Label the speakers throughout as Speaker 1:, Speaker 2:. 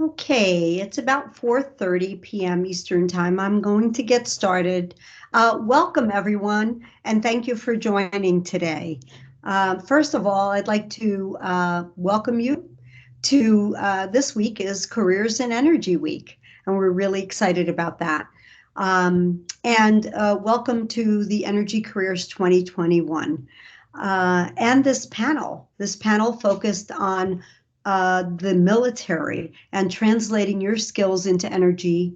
Speaker 1: Okay, it's about 4:30 p.m. Eastern Time. I'm going to get started. Welcome, everyone, and thank you for joining today. First of all, I'd like to welcome you to this week is Careers in Energy Week, and we're really excited about that. And welcome to the Energy Careers 2021. And this panel focused on the military and translating your skills into energy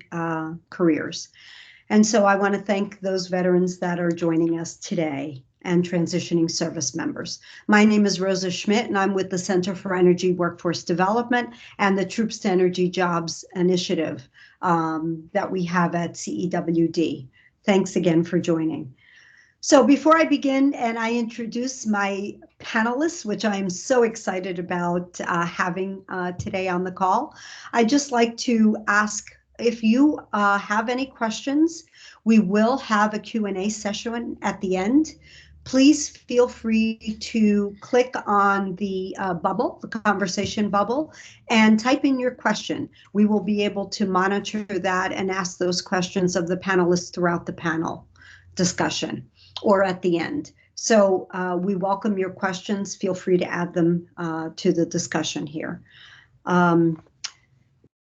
Speaker 1: careers. And so I want to thank those veterans that are joining us today and transitioning service members. My name is Rosa Schmidt, and I'm with the Center for Energy Workforce Development and the Troops to Energy Jobs Initiative that we have at CEWD. Thanks again for joining. So before I begin and I introduce my panelists, which I am so excited about having today on the call, I'd just like to ask if you have any questions. We will have a Q&A session at the end. Please feel free to click on the bubble, the conversation bubble, and type in your question. We will be able to monitor that and ask those questions of the panelists throughout the panel discussion or at the end. So we welcome your questions. Feel free to add them to the discussion here.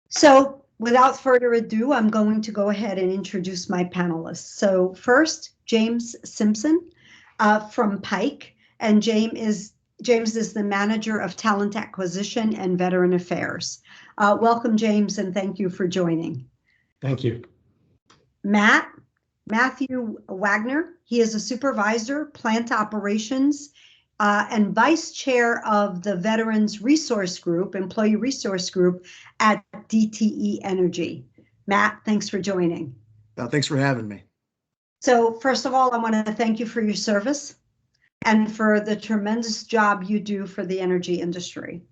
Speaker 1: So without further ado, I'm going to go ahead and introduce my panelists. So first, James Simpson from Pike, and James is the Manager of Talent Acquisition and Veteran Affairs. Welcome, James, and thank you for joining.
Speaker 2: Thank you.
Speaker 1: Matthew Wagner. He is a supervisor, plant operations, and vice chair of the Veterans Resource Group, Employee Resource Group at DTE Energy. Matt, thanks for joining.
Speaker 3: Thanks for having me.
Speaker 1: So first of all, I want to thank you for your service and for the tremendous job you do for the energy industry.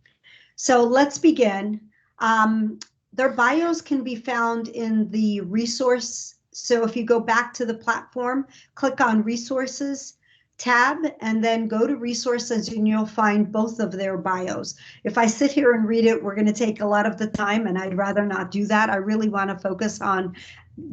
Speaker 1: So let's begin. Their bios can be found in the resource. So if you go back to the platform, click on Resources tab, and then go to Resources, and you'll find both of their bios. If I sit here and read it, we're going to take a lot of the time, and I'd rather not do that. I really want to focus on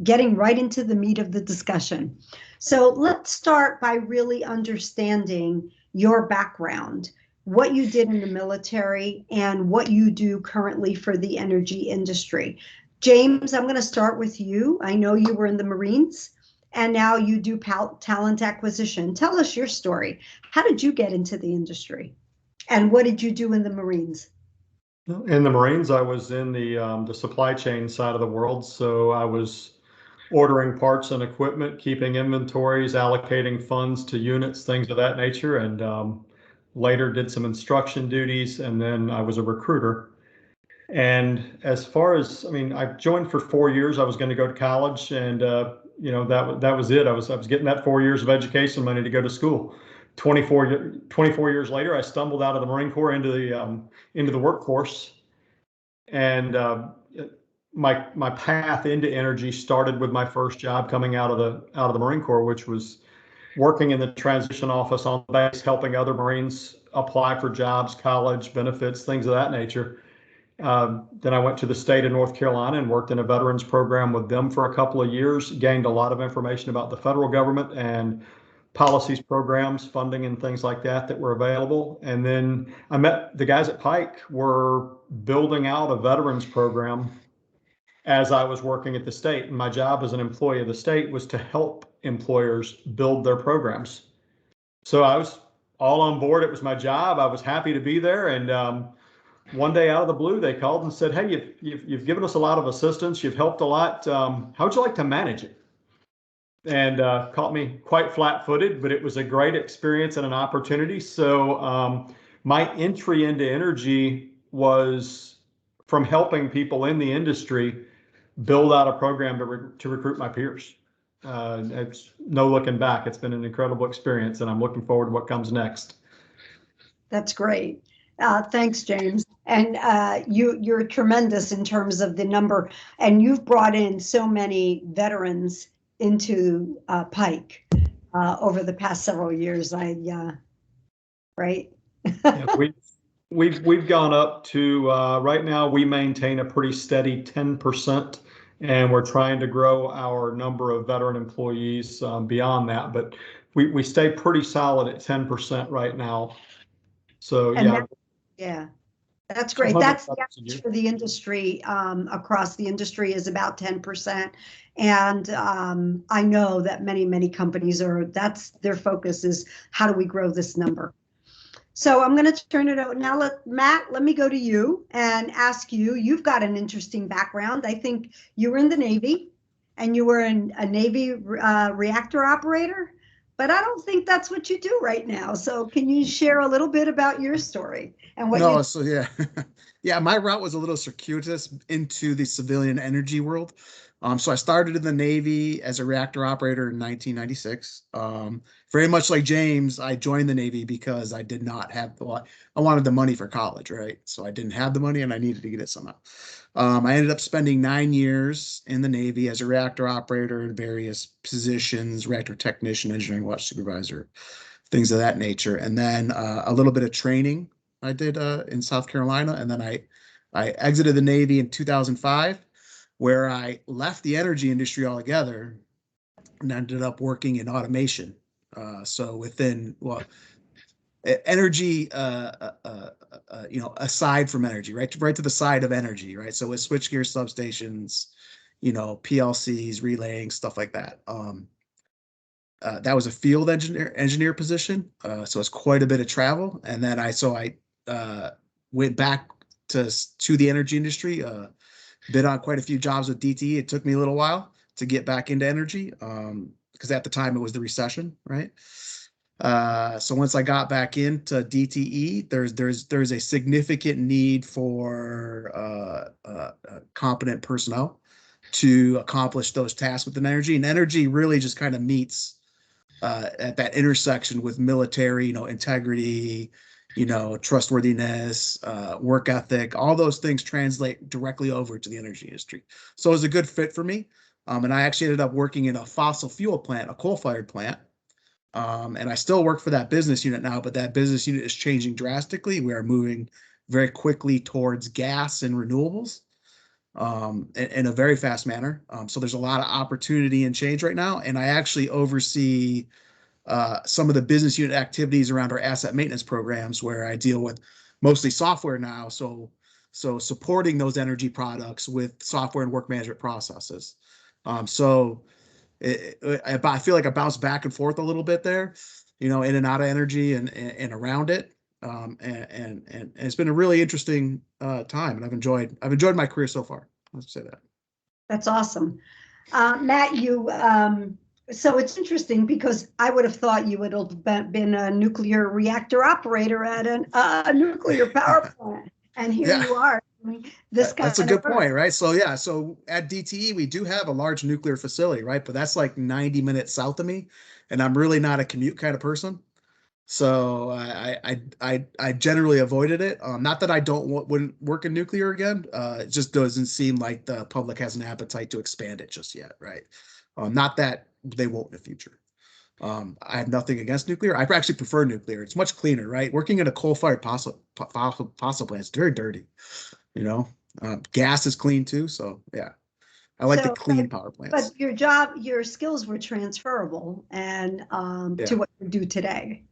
Speaker 1: getting right into the meat of the discussion. So let's start by really understanding your background, what you did in the military, and what you do currently for the energy industry. James, I'm going to start with you. I know you were in the Marines, and now you do talent acquisition. Tell us your story. How did you get into the industry, and what did you do in the Marines?
Speaker 2: In the Marines, I was in the supply chain side of the world, so I was ordering parts and equipment, keeping inventories, allocating funds to units, things of that nature, and later did some instruction duties, and then I was a recruiter. And as far as, I joined for 4 years. I was going to go to college, and that was it. I was getting that 4 years of education money to go to school. 24 years later, I stumbled out of the Marine Corps into the workforce, and my path into energy started with my first job coming out of the Marine Corps, which was working in the transition office on the base, helping other Marines apply for jobs, college benefits, things of that nature. Then I went to the state of North Carolina and worked in a veterans program with them for a couple of years, gained a lot of information about the federal government and policies, programs, funding, and things like that were available. And then I met the guys at Pike were building out a veterans program as I was working at the state. And my job as an employee of the state was to help employers build their programs. So I was all on board. It was my job. I was happy to be there. And one day out of the blue, they called and said, "Hey, you've given us a lot of assistance. You've helped a lot. How would you like to manage it?" And caught me quite flat-footed, but it was a great experience and an opportunity. So my entry into energy was from helping people in the industry build out a program to recruit my peers. It's no looking back. It's been an incredible experience, and I'm looking forward to what comes next.
Speaker 1: That's great. Thanks, James. And you're tremendous in terms of the number, and you've brought in so many veterans into Pike over the past several years. Right?
Speaker 2: Yeah, We've gone up to right now we maintain a pretty steady 10%, and we're trying to grow our number of veteran employees beyond that. But we stay pretty solid at 10% right now. So
Speaker 1: And
Speaker 2: yeah,
Speaker 1: that, yeah, that's great.
Speaker 2: 100
Speaker 1: That's the
Speaker 2: veterans a
Speaker 1: average
Speaker 2: year.
Speaker 1: for the industry, across the industry is about 10%. And I know that many companies that's their focus is how do we grow this number? So I'm going to turn it over now. Matt, let me go to you and ask you. You've got an interesting background. I think you were in the Navy, and you were a Navy reactor operator, but I don't think that's what you do right now. So can you share a little bit about your story and what you?
Speaker 3: No, so yeah, yeah, my route was a little circuitous into the civilian energy world. So I started in the Navy as a reactor operator in 1996. Very much like James, I joined the Navy because I did not have I wanted the money for college, right? So I didn't have the money and I needed to get it somehow. I ended up spending 9 years in the Navy as a reactor operator in various positions, reactor technician, engineering watch supervisor, things of that nature, and then a little bit of training I did in South Carolina, and then I exited the Navy in 2005, where I left the energy industry altogether and ended up working in automation. So within energy, aside from energy, right to the side of energy, right? So with switchgear substations, PLCs, relaying, stuff like that. That was a field engineer position, so it's quite a bit of travel. And then I went back to the energy industry, bid on quite a few jobs with DTE. It took me a little while to get back into energy, because at the time it was the recession, right? So once I got back into DTE, there's a significant need for competent personnel to accomplish those tasks within energy, and energy really just kind of meets at that intersection with military, integrity, trustworthiness, work ethic. All those things translate directly over to the energy industry. So it was a good fit for me. And I actually ended up working in a fossil fuel plant, a coal-fired plant. And I still work for that business unit now, but that business unit is changing drastically. We are moving very quickly towards gas and renewables, in a very fast manner. So there's a lot of opportunity and change right now. And I actually oversee some of the business unit activities around our asset maintenance programs, where I deal with mostly software now. So supporting those energy products with software and work management processes. So I feel like I bounce back and forth a little bit there, in and out of energy and around it. And it's been a really interesting time, and I've enjoyed my career so far. Let's say that.
Speaker 1: That's awesome. Matt, so it's interesting because I would have thought you would have been a nuclear reactor operator at a nuclear power plant. And here
Speaker 3: Yeah.
Speaker 1: you are.
Speaker 3: That's a good point, right? So yeah, so at DTE we do have a large nuclear facility, right? But that's like 90 minutes south of me, and I'm really not a commute kind of person. So I generally avoided it. Not that I wouldn't work in nuclear again. It just doesn't seem like the public has an appetite to expand it just yet, right? Not that they won't in the future. I have nothing against nuclear. I actually prefer nuclear. It's much cleaner, right? Working in a coal-fired fossil plant is very dirty. Gas is clean too. So yeah, I like the clean power plants.
Speaker 1: But your skills were transferable and to what you do today.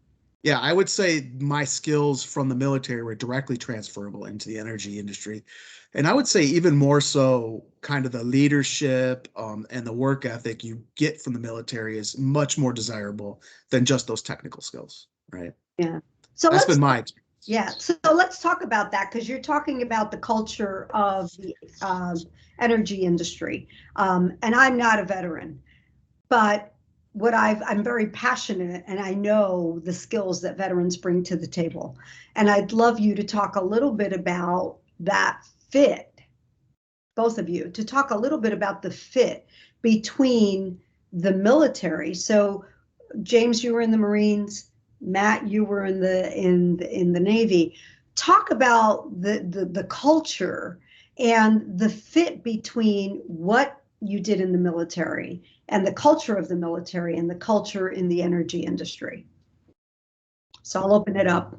Speaker 3: Yeah, I would say my skills from the military were directly transferable into the energy industry. And I would say even more so, kind of the leadership and the work ethic you get from the military is much more desirable than just those technical skills, right?
Speaker 1: Yeah. So
Speaker 3: that's been my experience.
Speaker 1: Yeah. So let's talk about that, because you're talking about the culture of the energy industry. And I'm not a veteran, but I'm very passionate, and I know the skills that veterans bring to the table. And I'd love you to talk a little bit about that fit, both of you, to talk a little bit about the fit between the military. So James, you were in the Marines. Matt, you were in the Navy. Talk about the culture and the fit between what you did in the military and the culture of the military and the culture in the energy industry. So I'll open it up.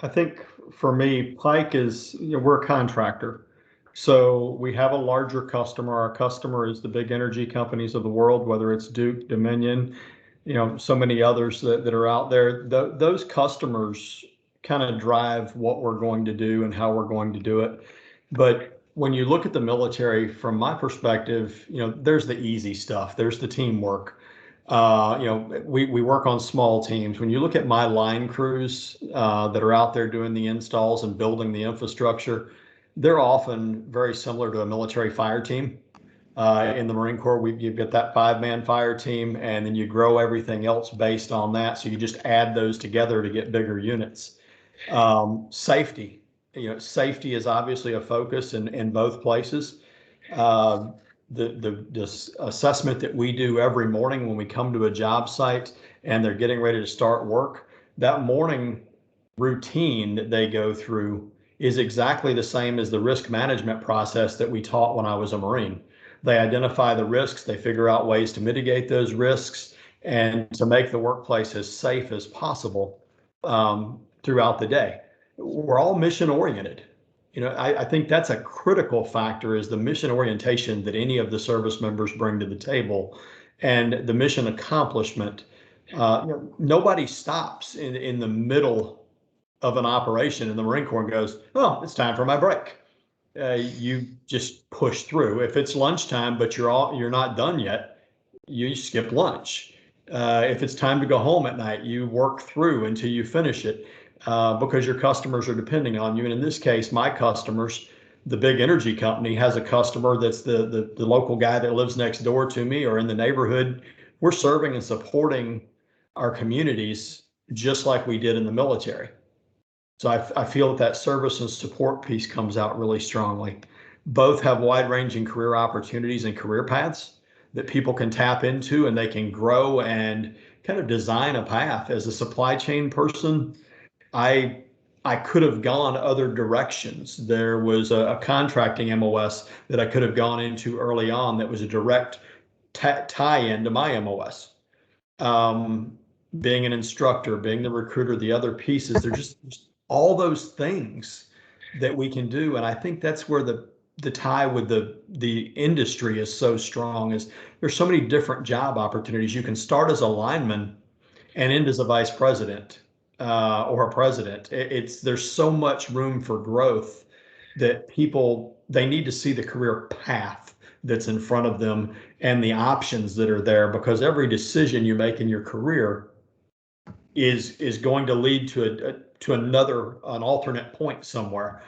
Speaker 2: I think for me, Pike is, we're a contractor. So we have a larger customer. Our customer is the big energy companies of the world, whether it's Duke, Dominion, so many others that are out there. Those customers kind of drive what we're going to do and how we're going to do it. But when you look at the military, from my perspective, there's the easy stuff. There's the teamwork. We work on small teams. When you look at my line crews that are out there doing the installs and building the infrastructure, they're often very similar to a military fire team. In the Marine Corps, you've got that 5-man fire team, and then you grow everything else based on that. So you just add those together to get bigger units. Safety, safety is obviously a focus in both places. The assessment that we do every morning when we come to a job site and they're getting ready to start work, that morning routine that they go through is exactly the same as the risk management process that we taught when I was a Marine. They identify the risks, they figure out ways to mitigate those risks and to make the workplace as safe as possible throughout the day. We're all mission oriented. I think that's a critical factor, is the mission orientation that any of the service members bring to the table and the mission accomplishment. Nobody stops in the middle of an operation in the Marine Corps and goes, "Oh, it's time for my break." You just push through. If it's lunchtime, but you're not done yet, you skip lunch. If it's time to go home at night, you work through until you finish it. Because your customers are depending on you. And in this case, my customers, the big energy company has a customer that's the local guy that lives next door to me or in the neighborhood. We're serving and supporting our communities just like we did in the military. So I feel that service and support piece comes out really strongly. Both have wide-ranging career opportunities and career paths that people can tap into, and they can grow and kind of design a path. As a supply chain person, I could have gone other directions. There was a contracting MOS that I could have gone into early on that was a direct tie-in to my MOS. Being an instructor, being the recruiter, the other pieces, they're just all those things that we can do. And I think that's where the tie with the industry is so strong, is there's so many different job opportunities. You can start as a lineman and end as a vice president. Or a president. There's so much room for growth that they need to see the career path that's in front of them and the options that are there, because every decision you make in your career is going to lead to an alternate point somewhere,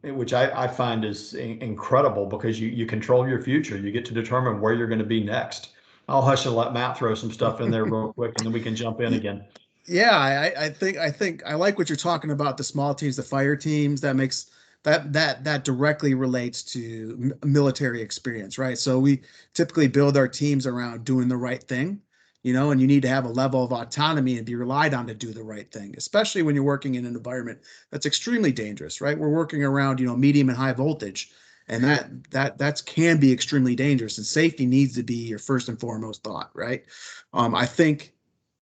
Speaker 2: which I find is incredible, because you control your future. You get to determine where you're going to be next. I'll hush and let Matt throw some stuff in there real quick, and then we can jump in again.
Speaker 3: Yeah, I think I like what you're talking about, the small teams, the fire teams. That makes that directly relates to military experience, right? So we typically build our teams around doing the right thing, and you need to have a level of autonomy and be relied on to do the right thing, especially when you're working in an environment that's extremely dangerous, right? We're working around, medium and high voltage, and that can be extremely dangerous, and safety needs to be your first and foremost thought, right?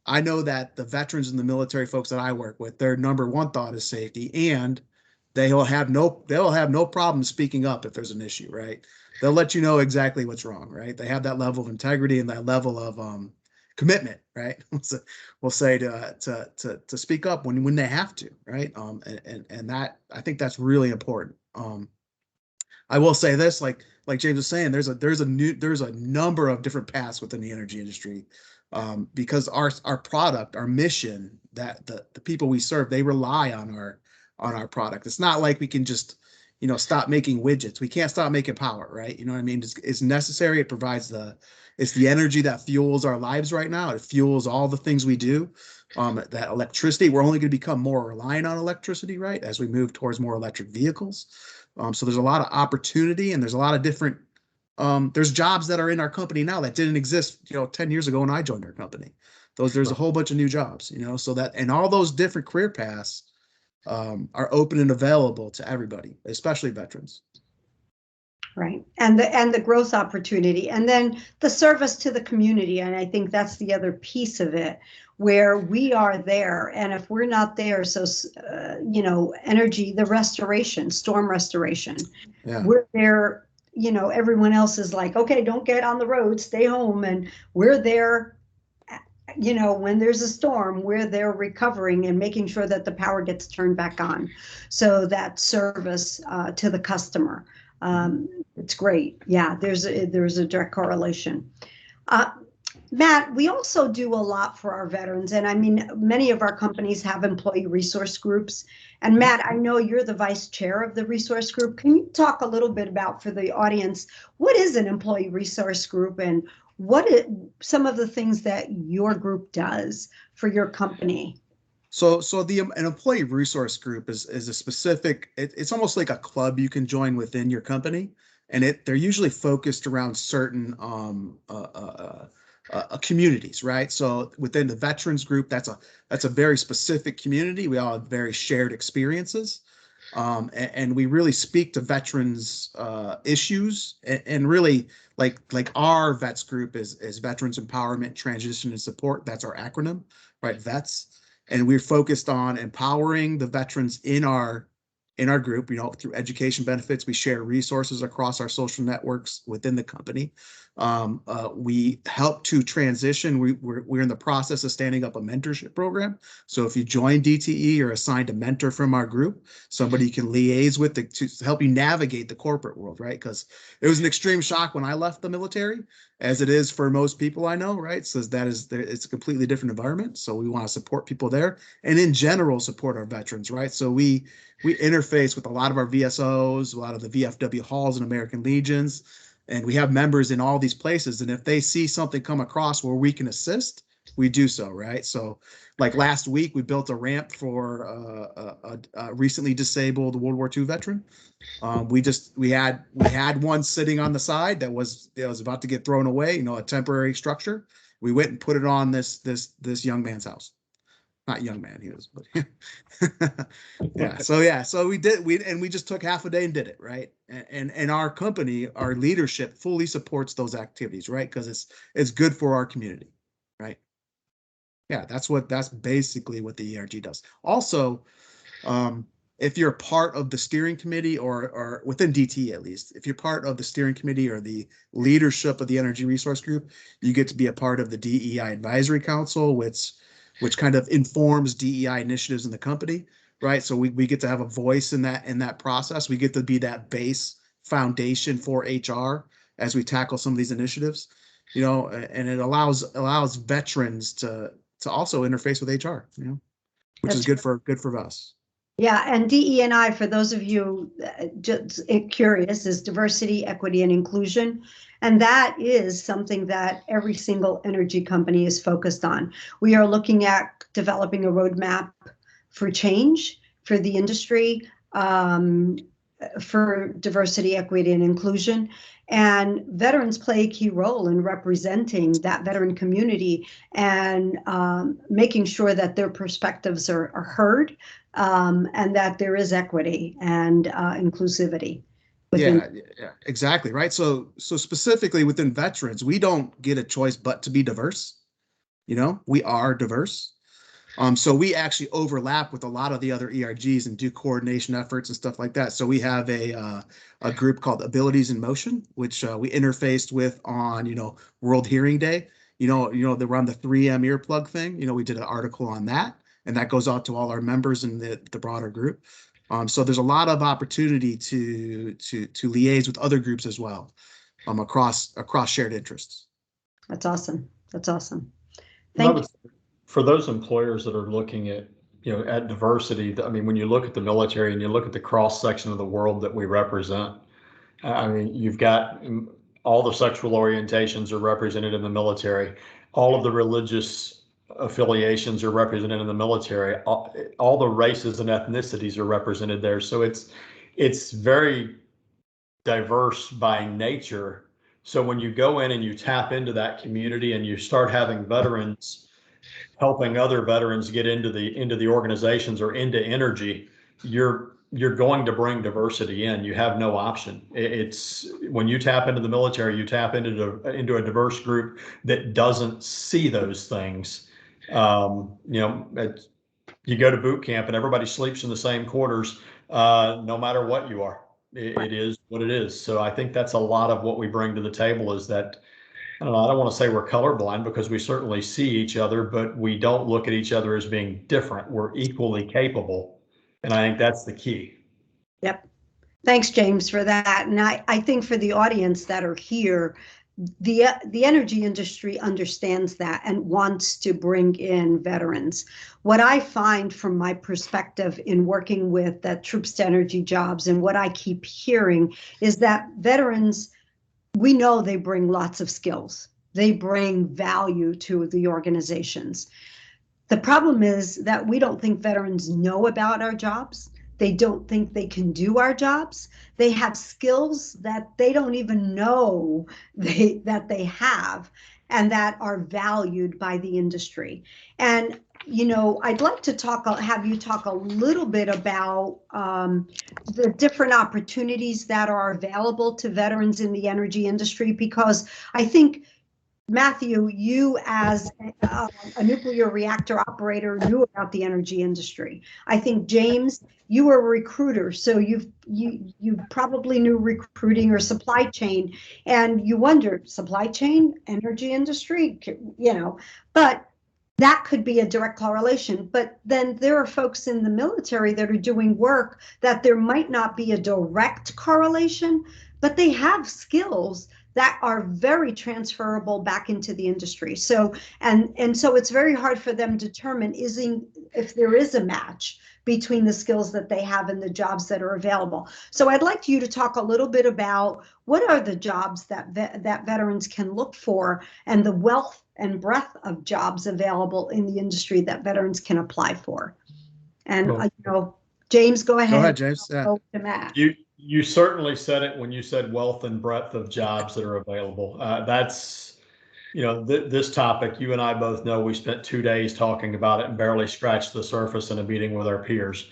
Speaker 3: I know that the veterans and the military folks that I work with, their number one thought is safety, and they'll have no problem speaking up if there's an issue, right? They'll let you know exactly what's wrong, right? They have that level of integrity and that level of commitment, right? We'll say to speak up when they have to, right? And that, I think that's really important. I will say this, like James was saying, there's a number of different paths within the energy industry. Because our product, our mission, that the people we serve, they rely on our product. It's not like we can just, stop making widgets. We can't stop making power, right? You know what I mean? It's necessary. It provides it's the energy that fuels our lives right now. It fuels all the things we do. That electricity, we're only going to become more reliant on electricity, right, as we move towards more electric vehicles. So there's a lot of opportunity, and there's a lot of different there's jobs that are in our company now that didn't exist, 10 years ago when I joined our company. There's a whole bunch of new jobs, so that, and all those different career paths are open and available to everybody, especially veterans.
Speaker 1: Right. And the growth opportunity, and then the service to the community. And I think that's the other piece of it, where we are there. And if we're not there, so, energy, the restoration, storm restoration,
Speaker 3: Yeah.
Speaker 1: we're there, everyone else is like, okay, don't get on the road, stay home. And we're there, when there's a storm, we're there recovering and making sure that the power gets turned back on. So that service to the customer. It's great. Yeah, there's a direct correlation. Uh, Matt, we also do a lot for our veterans. And I mean, many of our companies have employee resource groups. And Matt, I know you're the vice chair of the resource group. Can you talk a little bit about, for the audience, what is an employee resource group, and some of the things that your group does for your company?
Speaker 3: So an employee resource group is a specific, it's almost like a club you can join within your company, and they're usually focused around certain communities, right? So within the veterans group, that's a very specific community. We all have very shared experiences, and we really speak to veterans issues, and really like our vets group is Veterans Empowerment, Transition, and Support. That's our acronym, right? Vets. And we're focused on empowering the veterans in our group, through education benefits. We share resources across our social networks within the company. We help to transition. We're in the process of standing up a mentorship program. So if you join DTE, you're assigned a mentor from our group, somebody you can liaise with to help you navigate the corporate world, right? Because it was an extreme shock when I left the military, as it is for most people I know, right? So it's a completely different environment. So we want to support people there, and in general support our veterans, right? So we interface with a lot of our VSOs, a lot of the VFW halls and American Legions, and we have members in all these places. And if they see something come across where we can assist, we do so, right? So like last week, we built a ramp for a recently disabled World War II veteran. We had one sitting on the side that was about to get thrown away, a temporary structure. We went and put it on this young man's house. Not young man, he was, but so we just took half a day and did it, right? And our company, our leadership fully supports those activities, right? Because it's good for our community, right? Yeah, that's basically what the ERG does. Also, if you're part of the steering committee, or within DT at least, if you're part of the steering committee or the leadership of the Energy Resource Group, you get to be a part of the DEI Advisory Council, which kind of informs DEI initiatives in the company, right? So we get to have a voice in that process. We get to be that base foundation for HR as we tackle some of these initiatives, and it allows veterans to also interface with HR, which is good for us.
Speaker 1: Yeah, and DE&I, for those of you just curious, is diversity, equity, and inclusion. And that is something that every single energy company is focused on. We are looking at developing a roadmap for change for the industry, for diversity, equity, and inclusion. And veterans play a key role in representing that veteran community and making sure that their perspectives are heard, and that there is equity and inclusivity.
Speaker 3: Yeah, exactly. Right. So specifically within veterans, we don't get a choice but to be diverse. We are diverse. So we actually overlap with a lot of the other ERGs and do coordination efforts and stuff like that. So we have a group called Abilities in Motion, which we interfaced with on, World Hearing Day. They run the 3M earplug thing. We did an article on that, and that goes out to all our members in the broader group. So there's a lot of opportunity to liaise with other groups as well, across shared interests.
Speaker 1: That's awesome.
Speaker 2: Thank you. For those employers that are looking at, at diversity, I mean, when you look at the military and you look at the cross section of the world that we represent, I mean, you've got all the sexual orientations are represented in the military. All of the religious affiliations are represented in the military. All the races and ethnicities are represented there. So it's very diverse by nature. So when you go in and you tap into that community and you start having veterans helping other veterans get into the organizations or into energy, you're you're going to bring diversity in. You have no option. It's when you tap into the military, you tap into a diverse group that doesn't see those things. You go to boot camp and everybody sleeps in the same quarters, no matter what you are. It is what it is. So I think that's a lot of what we bring to the table is that, I don't know, I don't want to say we're colorblind because we certainly see each other, but we don't look at each other as being different. We're equally capable. And I think that's the key.
Speaker 1: Yep. Thanks, James, for that. And I think for the audience that are here, the energy industry understands that and wants to bring in veterans. What I find from my perspective in working with the Troops to Energy jobs and what I keep hearing is that veterans, we know they bring lots of skills. They bring value to the organizations. The problem is that we don't think veterans know about our jobs. They don't think they can do our jobs. They have skills that they don't even know that they have and that are valued by the industry. And, I'd like to have you talk a little bit about the different opportunities that are available to veterans in the energy industry, because I think Matthew, you as a nuclear reactor operator knew about the energy industry. I think James, you were a recruiter, so you probably knew recruiting or supply chain, and you wondered, supply chain, energy industry, but that could be a direct correlation. But then there are folks in the military that are doing work that there might not be a direct correlation, but they have skills that are very transferable back into the industry. So so it's very hard for them to determine if there is a match between the skills that they have and the jobs that are available. So I'd like you to talk a little bit about what are the jobs that veterans can look for and the wealth and breadth of jobs available in the industry that veterans can apply for. And James, go ahead.
Speaker 3: Go ahead, James. Yeah.
Speaker 1: Go to Matt.
Speaker 2: You certainly said it when you said wealth and breadth of jobs that are available. That's, this topic, you and I both know we spent 2 days talking about it and barely scratched the surface in a meeting with our peers.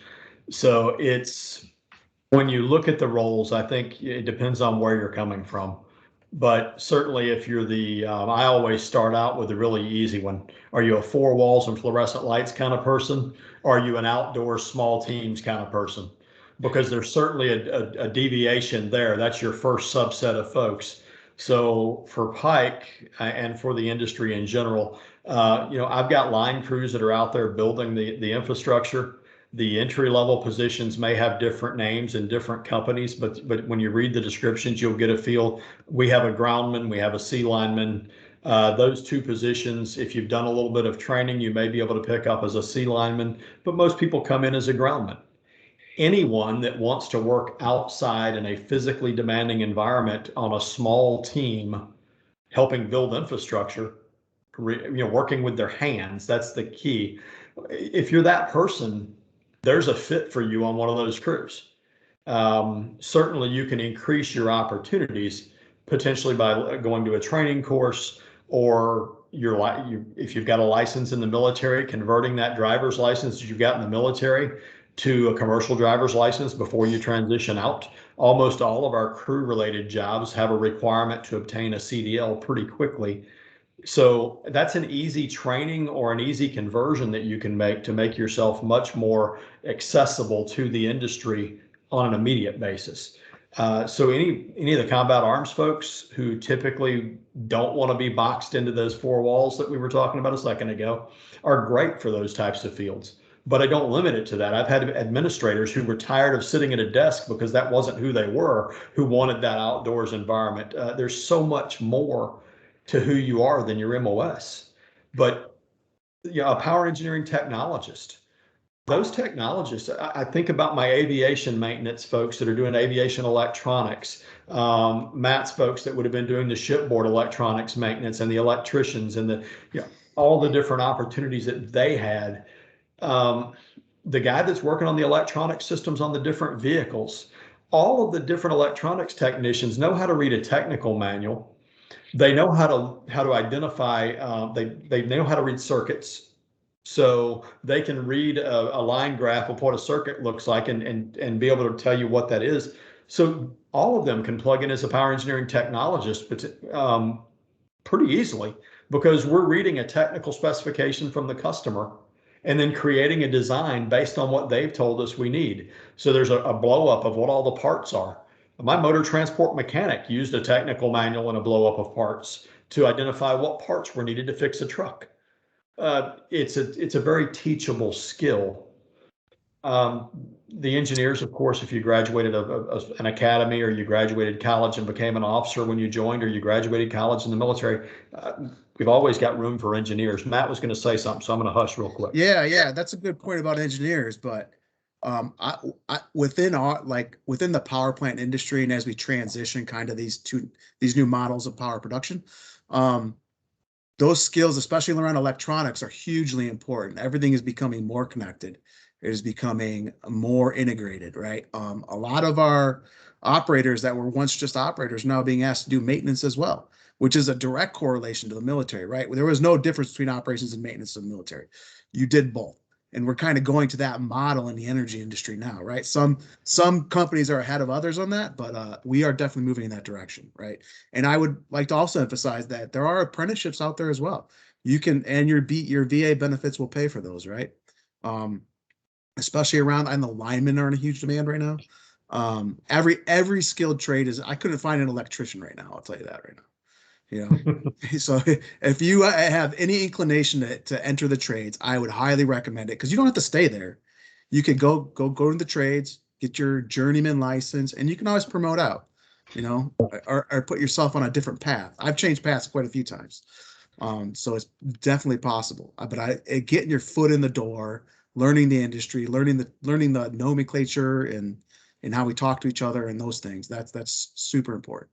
Speaker 2: So it's, when you look at the roles, I think it depends on where you're coming from. But certainly if you're I always start out with a really easy one. Are you a four walls and fluorescent lights kind of person? Or are you an outdoor small teams kind of person? Because there's certainly a deviation there. That's your first subset of folks. So for Pike and for the industry in general, I've got line crews that are out there building the infrastructure. The entry level positions may have different names in different companies, but when you read the descriptions, you'll get a feel. We have a groundman, we have a sea lineman. Those two positions, if you've done a little bit of training, you may be able to pick up as a sea lineman, but most people come in as a groundman. Anyone that wants to work outside in a physically demanding environment on a small team, helping build infrastructure, working with their hands, that's the key. If you're that person, there's a fit for you on one of those crews. Certainly you can increase your opportunities potentially by going to a training course, or if you've got a license in the military, converting that driver's license that you've got in the military to a commercial driver's license before you transition out. Almost all of our crew related jobs have a requirement to obtain a CDL pretty quickly. So that's an easy training or an easy conversion that you can make to make yourself much more accessible to the industry on an immediate basis. So any of the combat arms folks who typically don't want to be boxed into those four walls that we were talking about a second ago are great for those types of fields. But I don't limit it to that. I've had administrators who were tired of sitting at a desk because that wasn't who they were, who wanted that outdoors environment. There's so much more to who you are than your MOS. But a power engineering technologist, those technologists, I think about my aviation maintenance folks that are doing aviation electronics, Matt's folks that would have been doing the shipboard electronics maintenance, and the electricians, and all the different opportunities that they had. The guy that's working on the electronic systems on the different vehicles, all of the different electronics technicians know how to read a technical manual. They know how to identify, they know how to read circuits. So they can read a line graph of what a circuit looks like and be able to tell you what that is. So all of them can plug in as a power engineering technologist, but pretty easily, because we're reading a technical specification from the customer and then creating a design based on what they've told us we need. So there's a blow up of what all the parts are. My motor transport mechanic used a technical manual and a blow up of parts to identify what parts were needed to fix a truck. It's a very teachable skill. The engineers, of course, if you graduated an academy or you graduated college and became an officer when you joined, or you graduated college in the military, we've always got room for engineers. Matt was going to say something, so I'm going to hush real quick.
Speaker 3: Yeah, that's a good point about engineers, but within the power plant industry, and as we transition kind of these new models of power production, those skills, especially around electronics, are hugely important. Everything is becoming more connected. It is becoming more integrated, right? A lot of our operators that were once just operators now being asked to do maintenance as well, which is a direct correlation to the military, right? There was no difference between operations and maintenance in the military. You did both. And we're kind of going to that model in the energy industry now, right? Some companies are ahead of others on that, but we are definitely moving in that direction, right? And I would like to also emphasize that there are apprenticeships out there as well. You can, and your VA benefits will pay for those, right? Especially around, and the linemen are in a huge demand right now. Every skilled trade I couldn't find an electrician right now. I'll tell you that right now. So if you have any inclination to enter the trades, I would highly recommend it, because you don't have to stay there. You could go to the trades, get your journeyman license, and you can always promote out, or put yourself on a different path. I've changed paths quite a few times. So it's definitely possible. But getting your foot in the door, learning the industry, learning the nomenclature and how we talk to each other and those things, that's super important.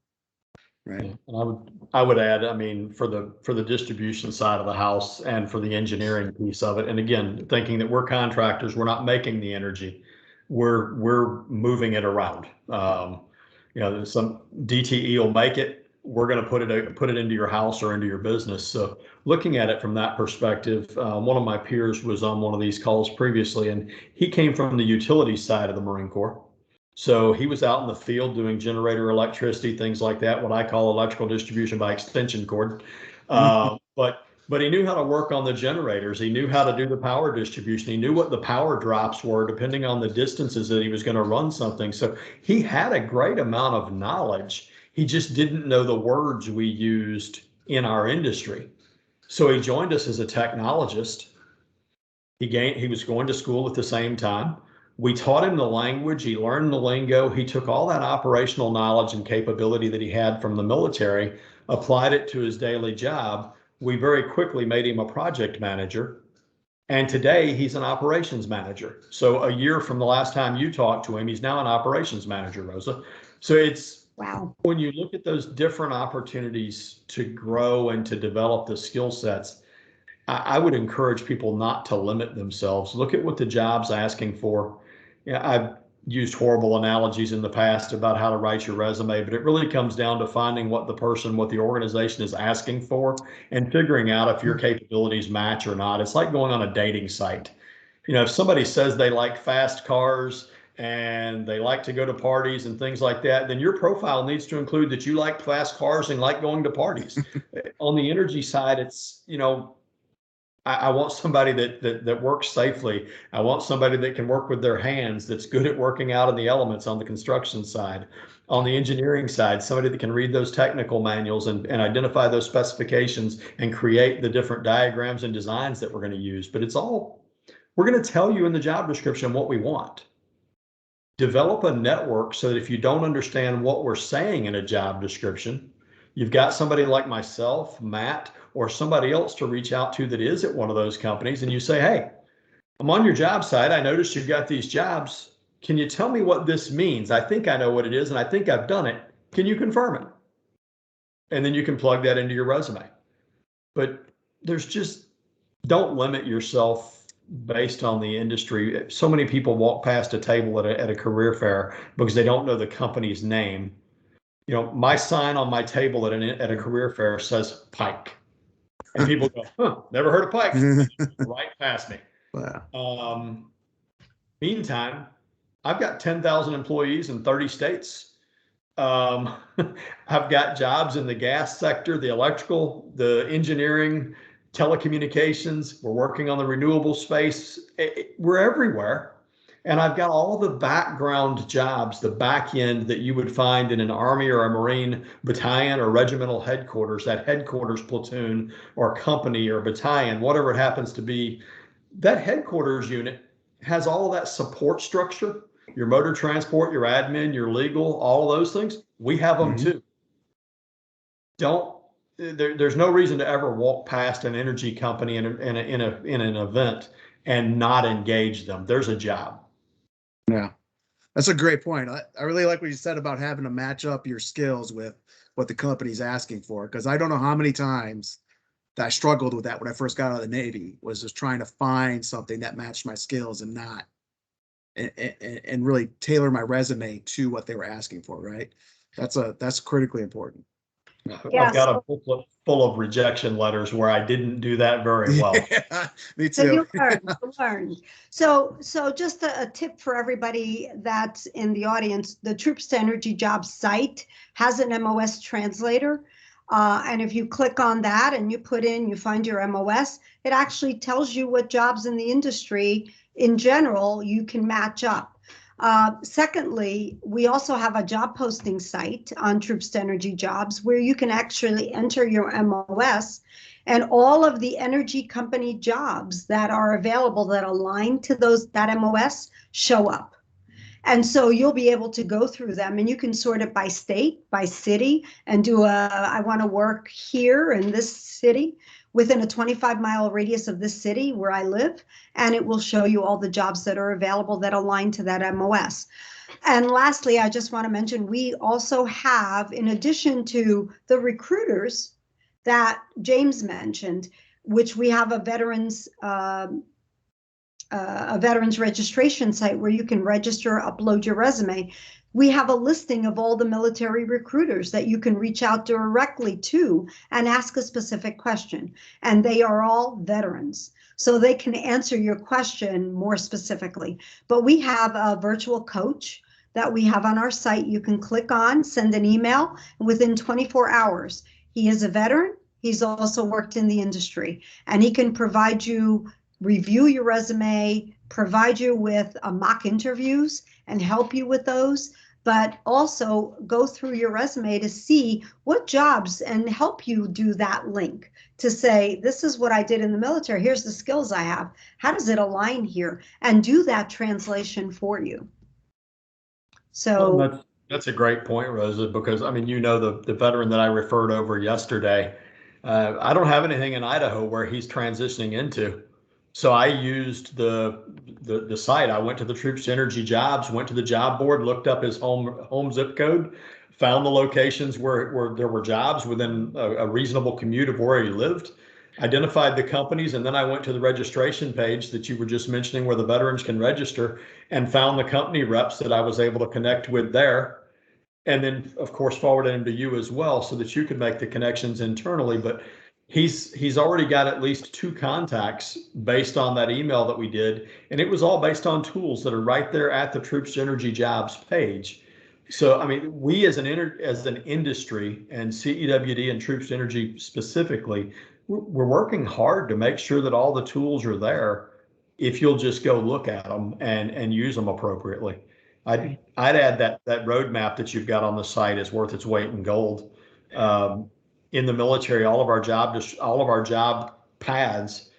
Speaker 3: Right.
Speaker 2: Yeah. And I would add, I mean, for the distribution side of the house and for the engineering piece of it, and again, thinking that we're contractors, we're not making the energy, we're moving it around. Some DTE will make it. We're going to put it into your house or into your business. So looking at it from that perspective, one of my peers was on one of these calls previously, and he came from the utility side of the Marine Corps. So he was out in the field doing generator electricity, things like that, what I call electrical distribution by extension cord. But he knew how to work on the generators. He knew how to do the power distribution. He knew what the power drops were depending on the distances that he was going to run something. So he had a great amount of knowledge. He just didn't know the words we used in our industry. So he joined us as a technologist. He was going to school at the same time. We taught him the language. He learned the lingo. He took all that operational knowledge and capability that he had from the military, applied it to his daily job. We very quickly made him a project manager. And today he's an operations manager. So a year from the last time you talked to him, he's now an operations manager, Rosa. So wow. When you look at those different opportunities to grow and to develop the skill sets, I would encourage people not to limit themselves. Look at what the job's asking for. I've used horrible analogies in the past about how to write your resume, but it really comes down to finding what the organization is asking for and figuring out if your capabilities match or not. It's like going on a dating site. If somebody says they like fast cars and they like to go to parties and things like that, then your profile needs to include that you like fast cars and like going to parties. On the energy side, it's, I want somebody that works safely. I want somebody that can work with their hands, that's good at working out in the elements on the construction side. On the engineering side, somebody that can read those technical manuals and identify those specifications and create the different diagrams and designs that we're going to use. But we're going to tell you in the job description what we want. Develop a network so that if you don't understand what we're saying in a job description, you've got somebody like myself, Matt, or somebody else to reach out to that is at one of those companies, and you say, hey, I'm on your job site. I noticed you've got these jobs. Can you tell me what this means? I think I know what it is, and I think I've done it. Can you confirm it? And then you can plug that into your resume. But don't limit yourself based on the industry. So many people walk past a table at a career fair because they don't know the company's name. My sign on my table at a career fair says Pike. And people go, huh, never heard of Pikes. Right past me.
Speaker 3: Wow.
Speaker 2: Meantime, I've got 10,000 employees in 30 states. I've got jobs in the gas sector, the electrical, the engineering, telecommunications. We're working on the renewable space. We're everywhere. And I've got all the background jobs, the back end that you would find in an Army or a Marine battalion or regimental headquarters, that headquarters platoon or company or battalion, whatever it happens to be. That headquarters unit has all of that support structure, your motor transport, your admin, your legal, all of those things. We have them too. There's no reason to ever walk past an energy company in an event and not engage them. There's a job.
Speaker 3: Yeah, that's a great point. I really like what you said about having to match up your skills with what the company's asking for, because I don't know how many times that I struggled with that when I first got out of the Navy, was just trying to find something that matched my skills and not and really tailor my resume to what they were asking for, right? That's critically important.
Speaker 2: I've got a booklet full of rejection letters where I didn't do that very well.
Speaker 3: Yeah, me too.
Speaker 1: So you learned. So just a tip for everybody that's in the audience: the Troops to Energy Jobs site has an MOS translator. And if you click on that and you find your MOS, it actually tells you what jobs in the industry in general you can match up. Secondly, we also have a job posting site on Troops to Energy Jobs where you can actually enter your MOS, and all of the energy company jobs that are available that align to that MOS show up. And so you'll be able to go through them, and you can sort it by state, by city, and do I want to work here in this city within a 25-mile radius of this city where I live, and it will show you all the jobs that are available that align to that MOS. And lastly, I just want to mention, we also have, in addition to the recruiters that James mentioned, which we have a veterans registration site where you can register, upload your resume. We have a listing of all the military recruiters that you can reach out directly to and ask a specific question. And they are all veterans, so they can answer your question more specifically. But we have a virtual coach that we have on our site. You can click on, send an email, and within 24 hours, he is a veteran. He's also worked in the industry, and he can provide you, review your resume, provide you with mock interviews and help you with those, but also go through your resume to see what jobs and help you do that link to say, this is what I did in the military. Here's the skills I have. How does it align here? And do that translation for you. So
Speaker 2: well, that's a great point, Rosa, because I mean, the veteran that I referred over yesterday, I don't have anything in Idaho where he's transitioning into. So I used the site. I went to the Troops to Energy Jobs, went to the job board, looked up his home zip code, found the locations where there were jobs within a reasonable commute of where he lived, identified the companies, and then I went to the registration page that you were just mentioning where the veterans can register, and found the company reps that I was able to connect with there. And then, of course, forwarded them to you as well so that you could make the connections internally. But he's already got at least 2 contacts based on that email that we did, and it was all based on tools that are right there at the Troops to Energy Jobs page. So I mean, we as an industry, and CEWD and Troops to Energy specifically, we're working hard to make sure that all the tools are there if you'll just go look at them and use them appropriately. I'd add that roadmap that you've got on the site is worth its weight in gold. In the military, all of our job paths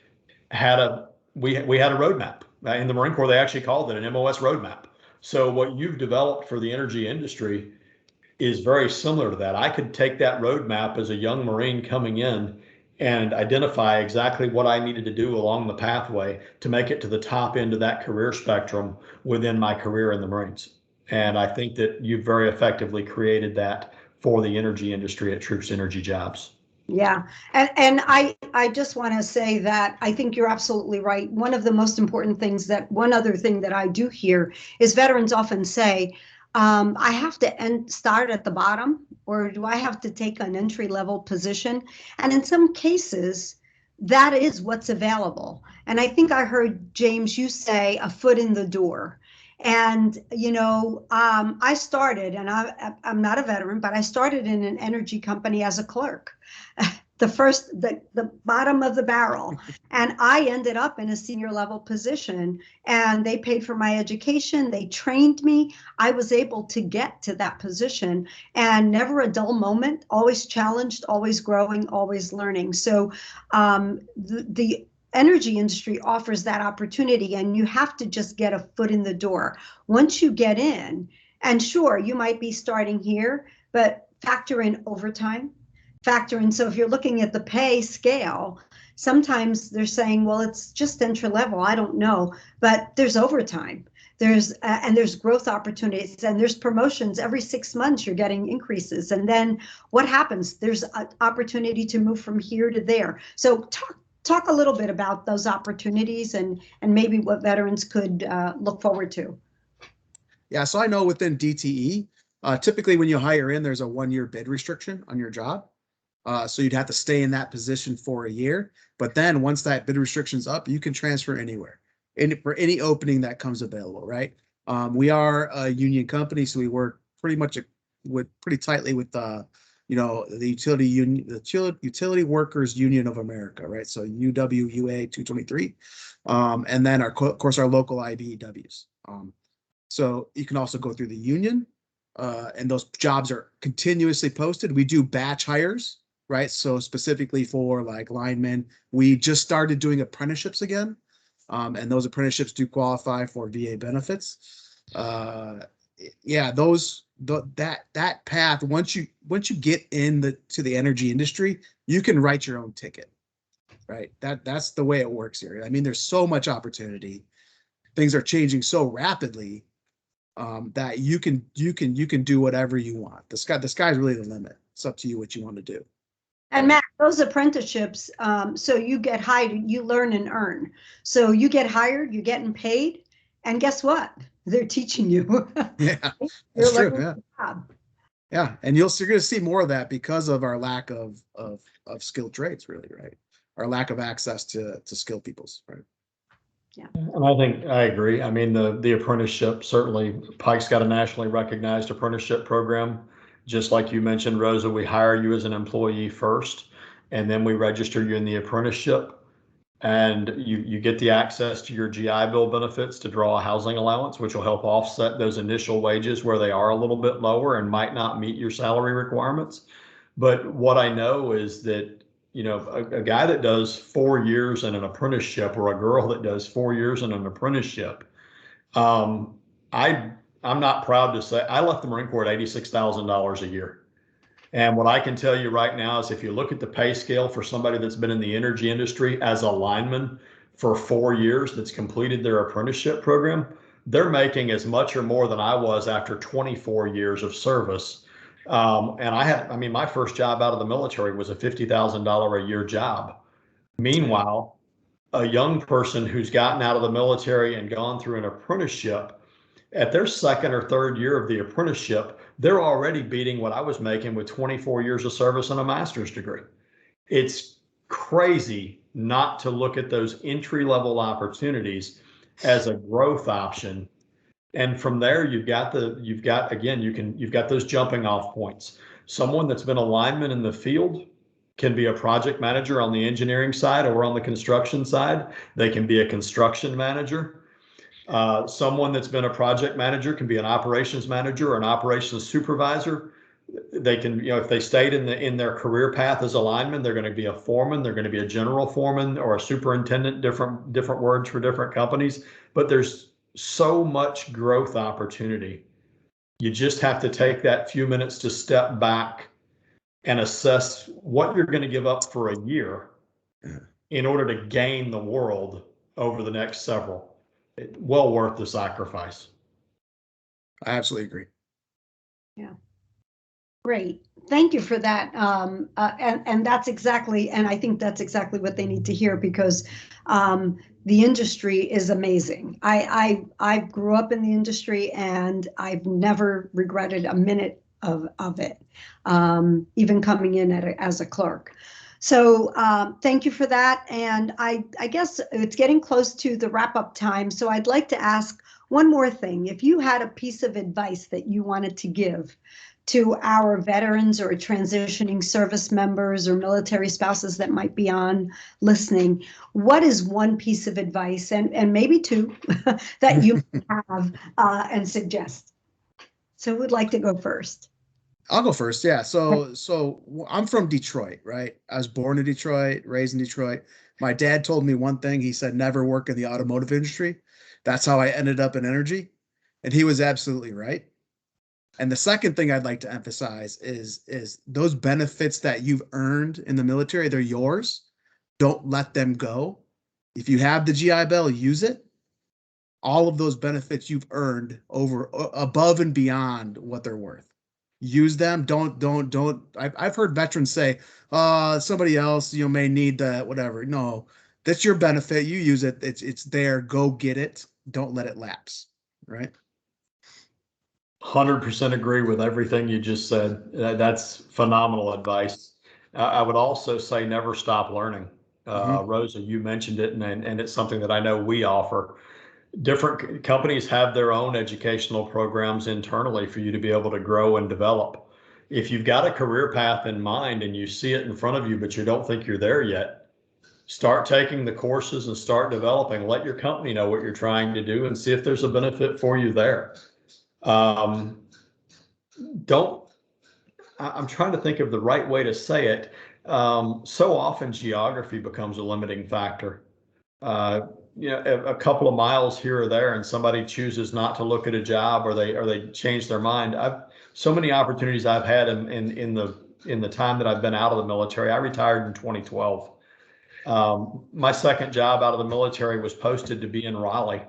Speaker 2: had we had a roadmap. In the Marine Corps, they actually called it an MOS roadmap. So what you've developed for the energy industry is very similar to that. I could take that roadmap as a young Marine coming in and identify exactly what I needed to do along the pathway to make it to the top end of that career spectrum within my career in the Marines. And I think that you've very effectively created that for the energy industry at Troops Energy Jobs.
Speaker 1: Yeah, and I just want to say that I think you're absolutely right. One of the most important things one other thing that I do hear is veterans often say, I have to start at the bottom, or do I have to take an entry-level position? And in some cases, that is what's available. And I think I heard, James, you say a foot in the door. And, I started, and I'm not a veteran, but I started in an energy company as a clerk, the bottom of the barrel. And I ended up in a senior level position, and they paid for my education. They trained me. I was able to get to that position, and never a dull moment, always challenged, always growing, always learning. So the energy industry offers that opportunity, and you have to just get a foot in the door. Once you get in, and sure, you might be starting here, but factor in overtime, factor in. So if you're looking at the pay scale, sometimes they're saying, well, it's just entry level. I don't know, but there's overtime. There's growth opportunities, and there's promotions every 6 months. You're getting increases, and then what happens? There's an opportunity to move from here to there. So talk a little bit about those opportunities and maybe what veterans could look forward to.
Speaker 3: Yeah, so I know within DTE, typically when you hire in, there's a 1-year bid restriction on your job. So you'd have to stay in that position for a year. But then once that bid restriction's up, you can transfer anywhere, for any opening that comes available, right? We are a union company, so we work pretty tightly with the utility union, the Utility Workers Union of America, right? So UWUA 223, and then of course our local IBEWs. So you can also go through the union, and those jobs are continuously posted. We do batch hires, right? So specifically for like linemen, we just started doing apprenticeships again, and those apprenticeships do qualify for VA benefits. Yeah, that path, once you get to the energy industry, you can write your own ticket, right? That's the way it works here. I mean, there's so much opportunity. Things are changing so rapidly that you can do whatever you want. The sky's really the limit. It's up to you what you want to do.
Speaker 1: And Matt, those apprenticeships, so you get hired, you learn and earn. So you get hired, you're getting paid, and guess what? They're teaching you.
Speaker 3: Yeah,
Speaker 1: You're
Speaker 3: that's true.
Speaker 1: learning
Speaker 3: Yeah.
Speaker 1: the job.
Speaker 3: Yeah, and you're going to see more of that because of our lack of skilled trades, really, right? Our lack of access to skilled peoples, right?
Speaker 1: Yeah.
Speaker 2: And I think I agree. I mean, the apprenticeship, certainly Pike's got a nationally recognized apprenticeship program. Just like you mentioned, Rosa, we hire you as an employee first, and then we register you in the apprenticeship. And you get the access to your GI Bill benefits to draw a housing allowance, which will help offset those initial wages where they are a little bit lower and might not meet your salary requirements. But what I know is that, a guy that does 4 years in an apprenticeship, or a girl that does 4 years in an apprenticeship, um, I'm not proud to say I left the Marine Corps at $86,000 a year. And what I can tell you right now is if you look at the pay scale for somebody that's been in the energy industry as a lineman for 4 years that's completed their apprenticeship program, they're making as much or more than I was after 24 years of service. And my first job out of the military was a $50,000 a year job. Meanwhile, a young person who's gotten out of the military and gone through an apprenticeship, at their second or third year of the apprenticeship, they're already beating what I was making with 24 years of service and a master's degree. It's crazy not to look at those entry-level opportunities as a growth option. And from there, you've got those jumping off points. Someone that's been a lineman in the field can be a project manager on the engineering side or on the construction side. They can be a construction manager. Someone that's been a project manager can be an operations manager or an operations supervisor. They can, if they stayed in their career path as a lineman, they're going to be a foreman. They're going to be a general foreman or a superintendent, different words for different companies. But there's so much growth opportunity. You just have to take that few minutes to step back and assess what you're going to give up for a year in order to gain the world over the next several. Well worth the sacrifice.
Speaker 3: I absolutely agree.
Speaker 1: Yeah. Great. Thank you for that. And that's exactly, and I think that's exactly what they need to hear, because the industry is amazing. I grew up in the industry and I've never regretted a minute of it, even coming in as a clerk. So thank you for that. And I guess it's getting close to the wrap-up time. So I'd like to ask one more thing. If you had a piece of advice that you wanted to give to our veterans or transitioning service members or military spouses that might be on listening, what is one piece of advice, and maybe two, that you have and suggest? So who would like to go first?
Speaker 3: I'll go first. Yeah. So I'm from Detroit, right? I was born in Detroit, raised in Detroit. My dad told me one thing. He said, never work in the automotive industry. That's how I ended up in energy. And he was absolutely right. And the second thing I'd like to emphasize is those benefits that you've earned in the military, they're yours. Don't let them go. If you have the GI Bill, use it. All of those benefits you've earned over above and beyond what they're worth. Use them. Don't. I've heard veterans say, somebody else, may need that, whatever. No, that's your benefit. You use it. It's there. Go get it. Don't let it lapse. Right.
Speaker 2: 100% agree with everything you just said. That's phenomenal advice. I would also say never stop learning. Rosa, you mentioned it, and it's something that I know we offer. Different companies have their own educational programs internally for you to be able to grow and develop. If you've got a career path in mind and you see it in front of you, but you don't think you're there yet, start taking the courses and start developing. Let your company know what you're trying to do and see if there's a benefit for you there. I'm trying to think of the right way to say it. So often geography becomes a limiting factor. A couple of miles here or there, and somebody chooses not to look at a job, or they change their mind. So many opportunities I've had in the time that I've been out of the military. I retired in 2012. My second job out of the military was posted to be in Raleigh,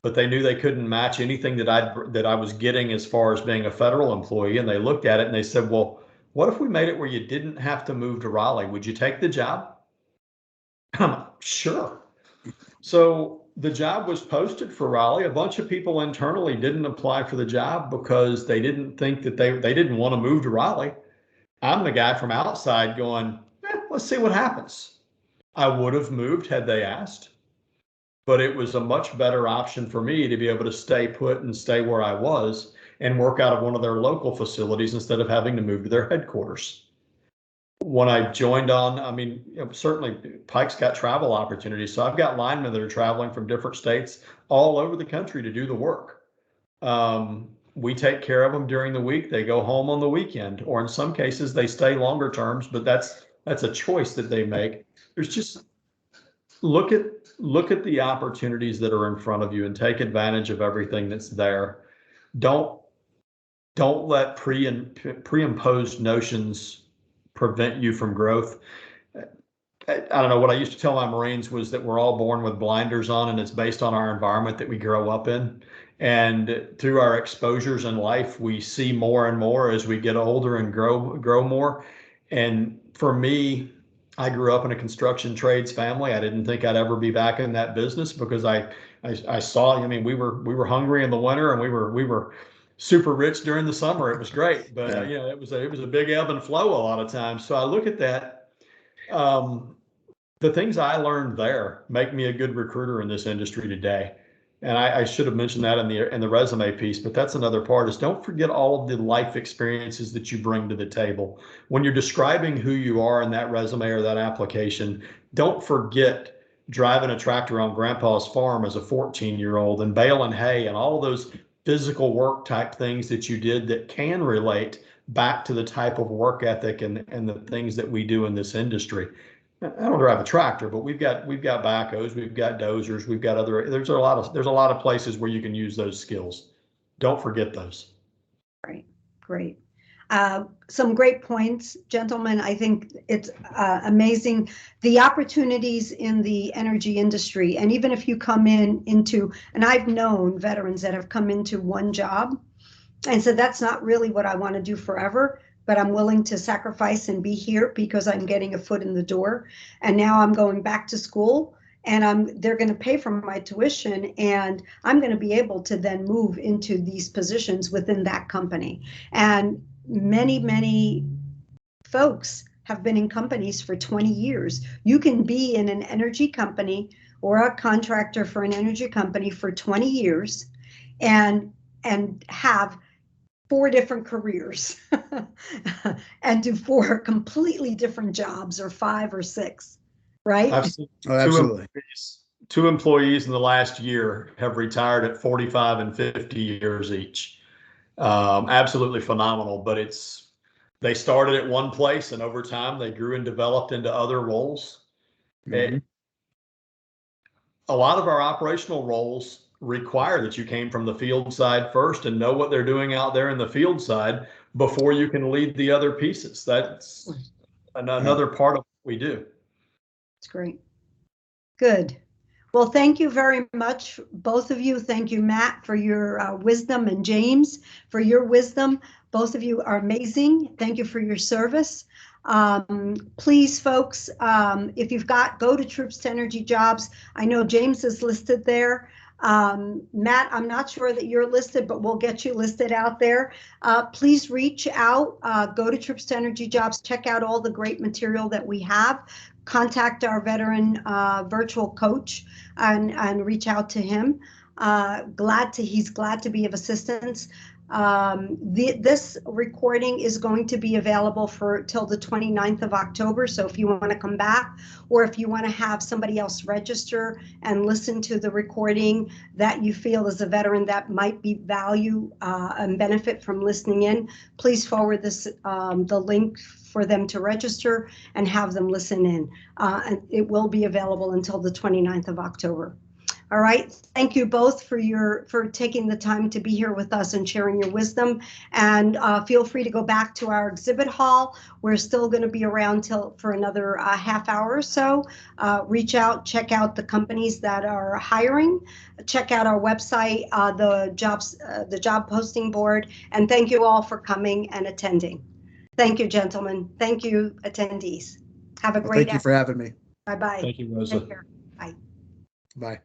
Speaker 2: but they knew they couldn't match anything that I was getting as far as being a federal employee. And they looked at it and they said, well, what if we made it where you didn't have to move to Raleigh? Would you take the job? I'm like, sure. So the job was posted for Raleigh. A bunch of people internally didn't apply for the job because they didn't think that they didn't want to move to Raleigh. I'm the guy from outside going, let's see what happens. I would have moved had they asked, but it was a much better option for me to be able to stay put and stay where I was and work out of one of their local facilities instead of having to move to their headquarters. When I joined on, certainly Pike's got travel opportunities. So I've got linemen that are traveling from different states all over the country to do the work. We take care of them during the week. They go home on the weekend, or in some cases they stay longer terms, but that's a choice that they make. There's just look at the opportunities that are in front of you and take advantage of everything that's there. Don't let pre-imposed notions prevent you from growth. I don't know, what I used to tell my Marines was that we're all born with blinders on, and it's based on our environment that we grow up in. And through our exposures in life, we see more and more as we get older and grow more. And for me, I grew up in a construction trades family. I didn't think I'd ever be back in that business because I saw, we were hungry in the winter and we were super rich during the summer. It was great, but it was a big ebb and flow a lot of times. So I look at that. The things I learned there make me a good recruiter in this industry today. And I should have mentioned that in the resume piece, but that's another part, is don't forget all of the life experiences that you bring to the table. When you're describing who you are in that resume or that application, don't forget driving a tractor on grandpa's farm as a 14-year-old and baling hay and all of those physical work type things that you did that can relate back to the type of work ethic and the things that we do in this industry. I don't drive a tractor, but we've got backhoes, we've got dozers, we've got there's a lot of places where you can use those skills. Don't forget those.
Speaker 1: Great. Some great points, gentlemen. I think it's amazing the opportunities in the energy industry. And even if you come into, and I've known veterans that have come into one job and said, that's not really what I want to do forever, but I'm willing to sacrifice and be here because I'm getting a foot in the door. And now I'm going back to school and they're going to pay for my tuition, and I'm going to be able to then move into these positions within that company. And many folks have been in companies for 20 years. You can be in an energy company or a contractor for an energy company for 20 years and have 4 different careers and do 4 completely different jobs, or 5 or 6, right?
Speaker 3: Absolutely.
Speaker 2: Two employees in the last year have retired at 45 and 50 years each. Absolutely phenomenal, but they started at one place and over time they grew and developed into other roles.
Speaker 3: Mhm.
Speaker 2: A lot of our operational roles require that you came from the field side first and know what they're doing out there in the field side before you can lead the other pieces. That's another part of what we do.
Speaker 1: That's great. Good. Well, thank you very much, both of you. Thank you, Matt, for your wisdom, and James for your wisdom. Both of you are amazing. Thank you for your service. Please, folks, if you've go to Troops to Energy Jobs. I know James is listed there. Matt, I'm not sure that you're listed, but we'll get you listed out there. Please reach out, go to Troops to Energy Jobs, check out all the great material that we have. Contact our veteran virtual coach and reach out to him. He's glad to be of assistance. This recording is going to be available till the 29th of October. So if you want to come back, or if you want to have somebody else register and listen to the recording that you feel as a veteran that might be value and benefit from listening in, please forward the link for them to register and have them listen in. And it will be available until the 29th of October. All right. Thank you both for taking the time to be here with us and sharing your wisdom. And feel free to go back to our exhibit hall. We're still going to be around for another half hour or so. Reach out, check out the companies that are hiring, check out our website, the job posting board. And thank you all for coming and attending. Thank you, gentlemen. Thank you, attendees. Have a great day.
Speaker 3: Thank you for having me.
Speaker 1: Bye-bye.
Speaker 2: Thank you, Rosa.
Speaker 1: Take care. Bye.
Speaker 3: Bye.